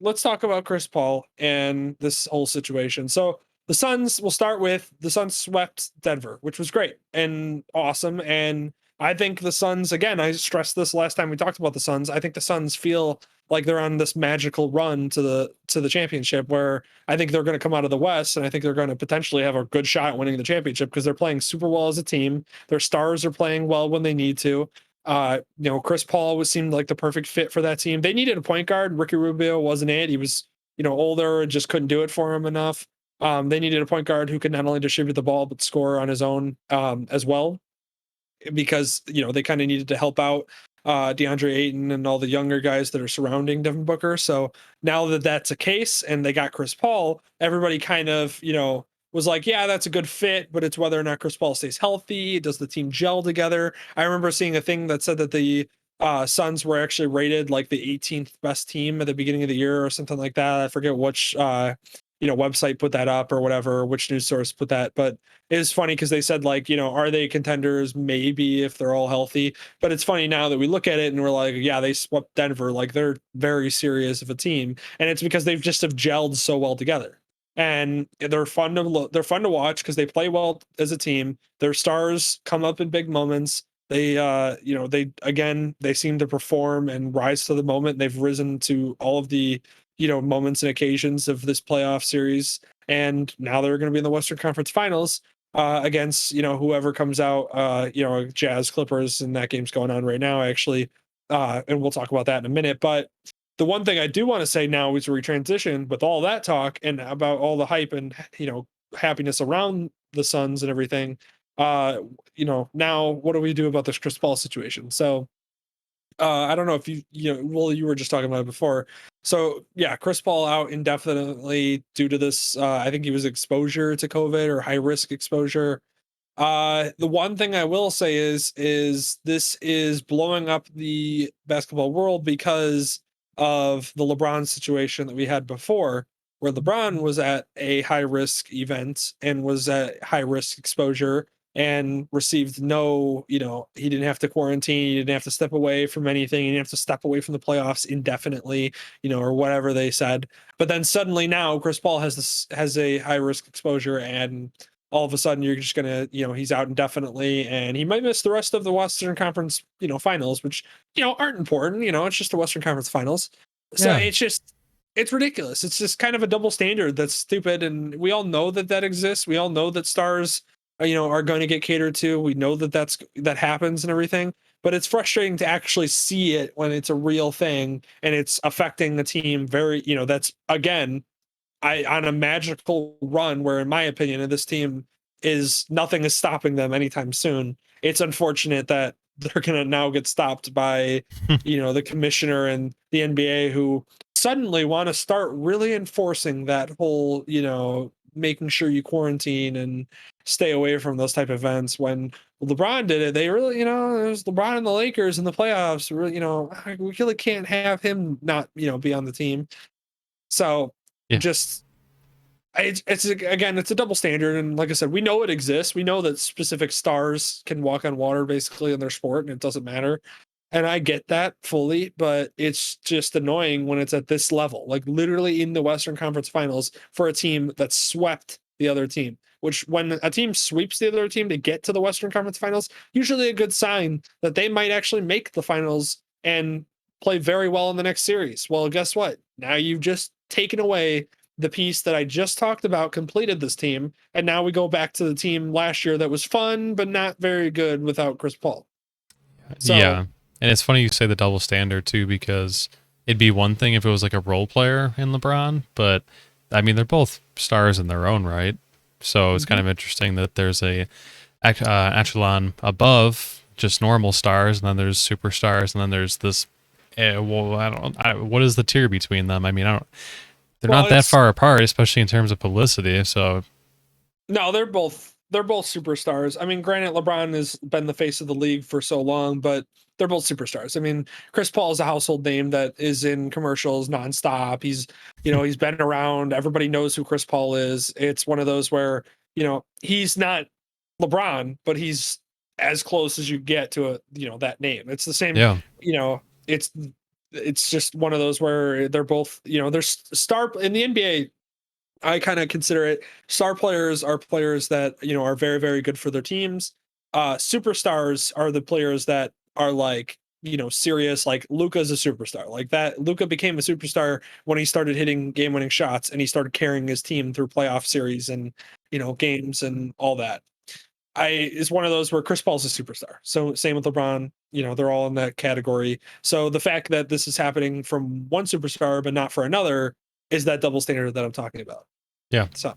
let's talk about Chris Paul and this whole situation. So the Suns, will start with the Suns swept Denver, which was great and awesome. And I think the Suns, again, I stressed this last time we talked about the Suns. I think the Suns feel like they're on this magical run to the championship, where I think they're going to come out of the West, and I think they're going to potentially have a good shot at winning the championship because they're playing super well as a team. Their stars are playing well when they need to. Chris Paul was seemed like the perfect fit for that team. They needed a point guard. Ricky Rubio wasn't it. He was, older and just couldn't do it for him enough. They needed a point guard who could not only distribute the ball but score on his own as well, because they kind of needed to help out DeAndre Ayton and all the younger guys that are surrounding Devin Booker. So now that that's a case and they got Chris Paul, everybody kind of was like, yeah, that's a good fit, but it's whether or not Chris Paul stays healthy. Does the team gel together? I remember seeing a thing that said that the Suns were actually rated like the 18th best team at the beginning of the year or something like that. I forget which website put that up or whatever, which news source put that, but it's funny because they said like, are they contenders? Maybe if they're all healthy. But it's funny now that we look at it and we're like, yeah, they swept Denver. Like they're very serious of a team, and it's because they've just have gelled so well together. And they're fun to they're fun to watch because they play well as a team. Their stars come up in big moments. They they seem to perform and rise to the moment. They've risen to all of the moments and occasions of this playoff series, and now they're going to be in the Western Conference Finals against whoever comes out, Jazz, Clippers, and that game's going on right now actually, and we'll talk about that in a minute. But the one thing I do want to say now is we transition with all that talk and about all the hype and happiness around the Suns and everything. Now what do we do about this Chris Paul situation? So I don't know if well, you were just talking about it before. So yeah, Chris Paul out indefinitely due to this. I think he was exposure to COVID or high risk exposure. The one thing I will say is this is blowing up the basketball world because of the LeBron situation that we had before, where LeBron was at a high risk event and was at high risk exposure and received no, he didn't have to quarantine, he didn't have to step away from anything, he didn't have to step away from the playoffs indefinitely, or whatever they said. But then suddenly now Chris Paul has a high risk exposure, and all of a sudden you're just gonna, he's out indefinitely and he might miss the rest of the Western Conference, finals, which, aren't important, it's just the Western Conference finals. So Yeah. it's ridiculous. It's just kind of a double standard that's stupid. And we all know that exists. We all know that stars, are going to get catered to. We know that happens and everything, but it's frustrating to actually see it when it's a real thing and it's affecting the team very, that's again, on a magical run where, in my opinion, this team is nothing is stopping them anytime soon. It's unfortunate that they're going to now get stopped by, the commissioner and the NBA, who suddenly want to start really enforcing that whole, making sure you quarantine and stay away from those type of events. When LeBron did it, they really, it was LeBron and the Lakers in the playoffs. Really, we really can't have him not, be on the team. So Yeah. just it's again, it's a double standard, and like I said, we know it exists. We know that specific stars can walk on water basically in their sport, and it doesn't matter. And I get that fully, but it's just annoying when it's at this level, like literally in the Western Conference Finals for a team that swept the other team. Which, when a team sweeps the other team to get to the Western Conference Finals, usually a good sign that they might actually make the finals and play very well in the next series. Well, guess what? Now you've just taken away the piece that I just talked about, completed this team, and now we go back to the team last year that was fun but not very good without Chris Paul. So Yeah. And it's funny you say the double standard too, because it'd be one thing if it was like a role player in LeBron, but I mean, they're both stars in their own right. So it's kind mhm. of interesting that there's a echelon above just normal stars, and then there's superstars, and then there's this. Well, what is the tier between them? I mean, I don't. They're Well, not that it's far apart, especially in terms of publicity. So no, they're both superstars. I mean, granted, LeBron has been the face of the league for so long, but they're both superstars. I mean, Chris Paul is a household name that is in commercials nonstop. He's been around. Everybody knows who Chris Paul is. It's one of those where, he's not LeBron, but he's as close as you get to that name. It's the same, yeah, it's it's just one of those where they're both, there's star in the NBA. I kind of consider it star players are players that, are very, very good for their teams. Superstars are the players that are like, serious. Like Luca's a superstar. Like that, Luca became a superstar when he started hitting game winning shots and he started carrying his team through playoff series and, games and all that. Is one of those where Chris Paul's a superstar. So same with LeBron, they're all in that category. So the fact that this is happening from one superstar but not for another is that double standard that I'm talking about. Yeah. So,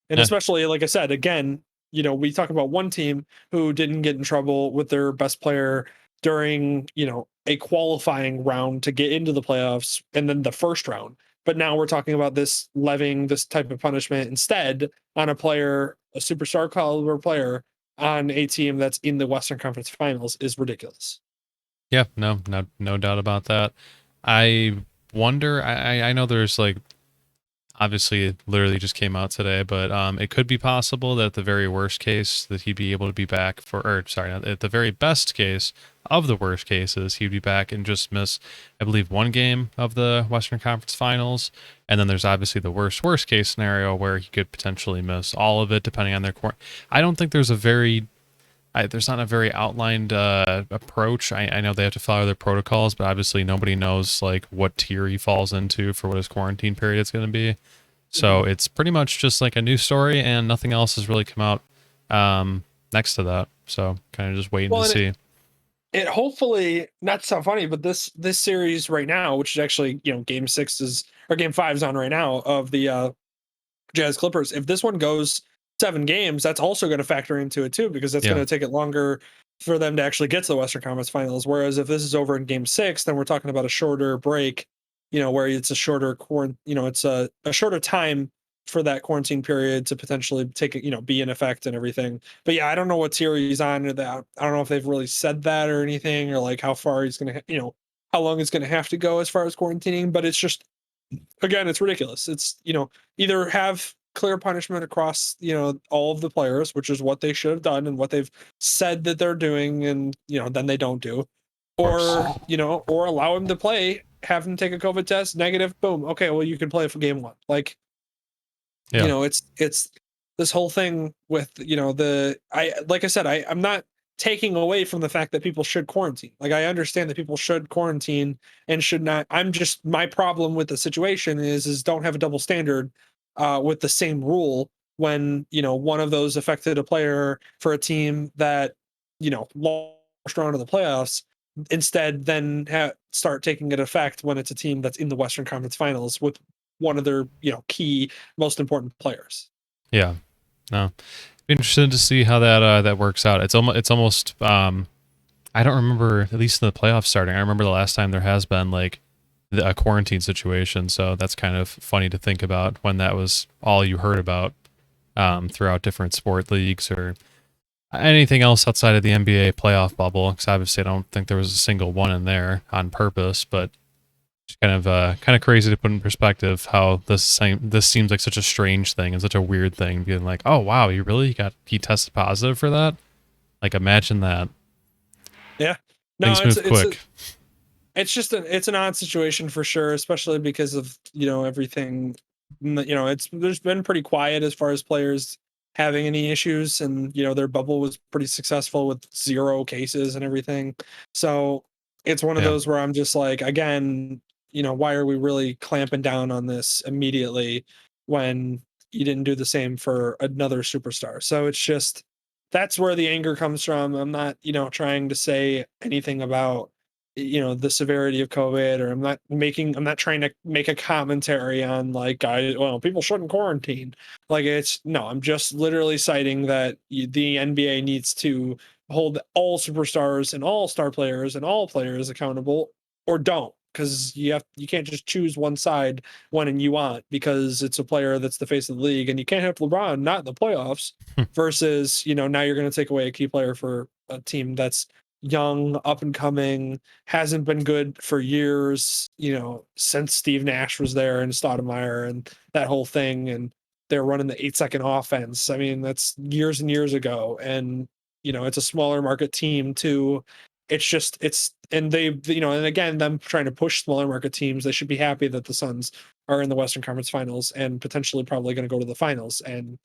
and Yeah. especially like I said, again, we talk about one team who didn't get in trouble with their best player during, a qualifying round to get into the playoffs and then the first round. But now we're talking about this levying this type of punishment instead on a player, a superstar caliber player on a team that's in the Western Conference Finals is ridiculous. Yeah, no doubt about that. I wonder. I know there's like obviously it literally just came out today, but it could be possible that the very worst case that he'd be able to be back for, or sorry, at the very best case of the worst cases, he'd be back and just miss, I believe, one game of the Western Conference Finals, and then there's obviously the worst case scenario where he could potentially miss all of it depending on their court. I don't think there's a very there's not a very outlined approach. I know they have to follow their protocols, but obviously nobody knows like what tier he falls into for what his quarantine period is going to be. So it's pretty much just like a new story, and nothing else has really come out next to that. So kind of just waiting to see. It hopefully not so funny, but this series right now, which is actually game 6 is or game 5 is on right now of the Jazz Clippers. If this one goes 7 games, that's also going to factor into it too, because that's going to take it longer for them to actually get to the Western Conference Finals. Whereas if this is over in game 6, then we're talking about a shorter break, where it's a shorter it's a shorter time for that quarantine period to potentially take it, be in effect and everything. But yeah, I don't know what tier he's on or that. I don't know if they've really said that or anything, or like how far he's going to, how long it's going to have to go as far as quarantining. But it's just, again, it's ridiculous. It's, either have clear punishment across, all of the players, which is what they should have done and what they've said that they're doing, and then they don't do, or or allow him to play, have him take a COVID test, negative, boom, okay, well you can play for game 1. Like, it's this whole thing with like I said, I'm not taking away from the fact that people should quarantine. Like, I understand that people should quarantine and should not. I'm just, my problem with the situation is don't have a double standard with the same rule when one of those affected a player for a team that lost round of the playoffs. Instead, then start taking it effect when it's a team that's in the Western Conference Finals with one of their key most important players. Yeah, no, be interested to see how that works out. It's almost I don't remember, at least in the playoffs starting. I remember the last time there has been like a quarantine situation, so that's kind of funny to think about when that was all you heard about throughout different sport leagues or anything else outside of the NBA playoff bubble. Because obviously, I don't think there was a single one in there on purpose, but it's kind of crazy to put in perspective how this seems like such a strange thing and such a weird thing. Being like, oh wow, he tested positive for that. Like, imagine that. Yeah, no, Things move quick. It's just it's an odd situation for sure, especially because of everything. There's been pretty quiet as far as players having any issues, and their bubble was pretty successful with 0 cases and everything. So it's one of Yeah. those where I'm just like, again, why are we really clamping down on this immediately when you didn't do the same for another superstar? So it's just, that's where the anger comes from. I'm not trying to say anything about the severity of COVID, or I'm not trying to make a commentary on like, people shouldn't quarantine. Like, I'm just literally citing that the NBA needs to hold all superstars and all star players and all players accountable, or don't, because you can't just choose one side when you want, because it's a player that's the face of the league, and you can't have LeBron not in the playoffs versus now you're going to take away a key player for a team that's young, up and coming, hasn't been good for years, since Steve Nash was there and Stoudemire and that whole thing. And they're running the 8-second offense. I mean, that's years and years ago. And, it's a smaller market team too. It's just and they and again them trying to push smaller market teams. They should be happy that the Suns are in the Western Conference Finals and potentially probably going to go to the finals. And